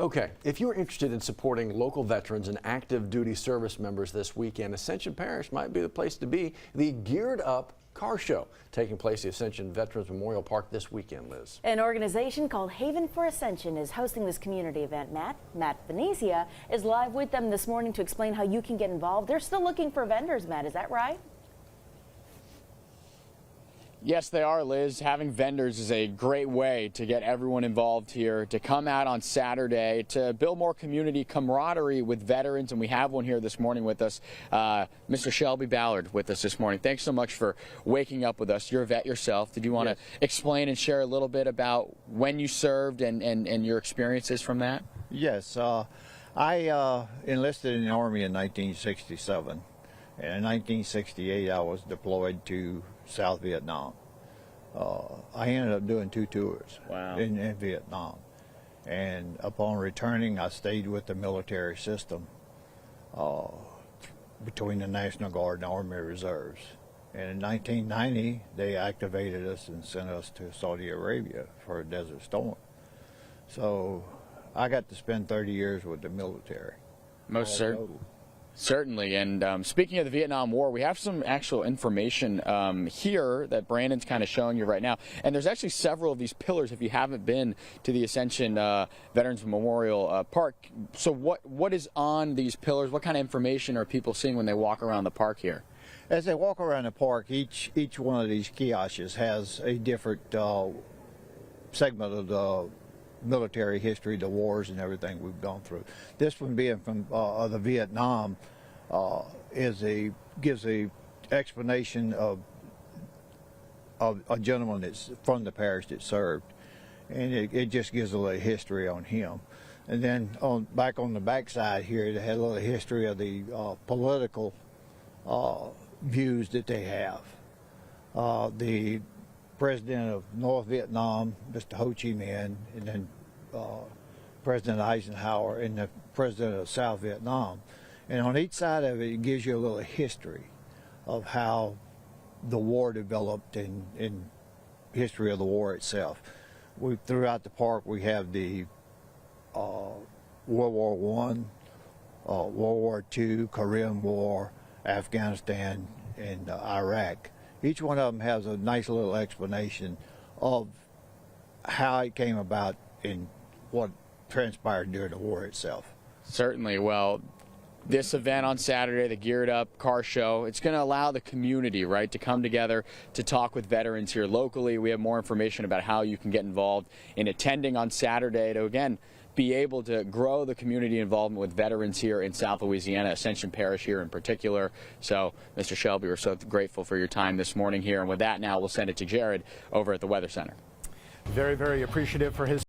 Okay, if you're interested in supporting local veterans and active duty service members this weekend, Ascension Parish might be the place to be. The Geared Up Car Show taking place at the Ascension Veterans Memorial Park this weekend, Liz. An organization called Haven for Ascension is hosting this community event. Matt Venezia is live with them this morning to explain how you can get involved. They're still looking for vendors, Matt, is that right? Yes, they are, Liz. Having vendors is a great way to get everyone involved here, to come out on Saturday, to build more community camaraderie with veterans. And we have one here this morning with us, Mr. Shelby Ballard with us this morning. Thanks so much for waking up with us. You're a vet yourself. Did you want to explain and share a little bit about when you served and your experiences from that? Yes. I enlisted in the Army in 1967. And in 1968, I was deployed to South Vietnam. I ended up doing 2 tours in Vietnam. And upon returning, I stayed with the military system between the National Guard and Army Reserves. And in 1990, they activated us and sent us to Saudi Arabia for a Desert Storm. So I got to spend 30 years with the military. Most certainly. And speaking of the Vietnam War, we have some actual information here that Brandon's kind of showing you right now. And there's actually several of these pillars if you haven't been to the Ascension Veterans Memorial Park. So what is on these pillars? What kind of information are people seeing when they walk around the park here? As they walk around the park, each one of these kiosks has a different segment of the military history, the wars and everything we've gone through. This one being from the Vietnam gives a explanation of a gentleman that's from the parish that served, and it just gives a little history on him. And then back on the back side here, they had a little history of the political views that they have. The President of North Vietnam, Mr. Ho Chi Minh, and then President Eisenhower, and the President of South Vietnam. And on each side of it, it gives you a little history of how the war developed and history of the war itself. Throughout the park, we have the World War I, World War II, Korean War, Afghanistan, and Iraq. Each one of them has a nice little explanation of how it came about and what transpired during the war itself. Certainly. Well, this event on Saturday, the Geared Up Car Show, it's going to allow the community, right, to come together to talk with veterans here locally. We have more information about how you can get involved in attending on Saturday to, again, be able to grow the community involvement with veterans here in South Louisiana, Ascension Parish here in particular. So, Mr. Shelby, we're so grateful for your time this morning here. And with that, now we'll send it to Jared over at the Weather Center. Very, very appreciative for his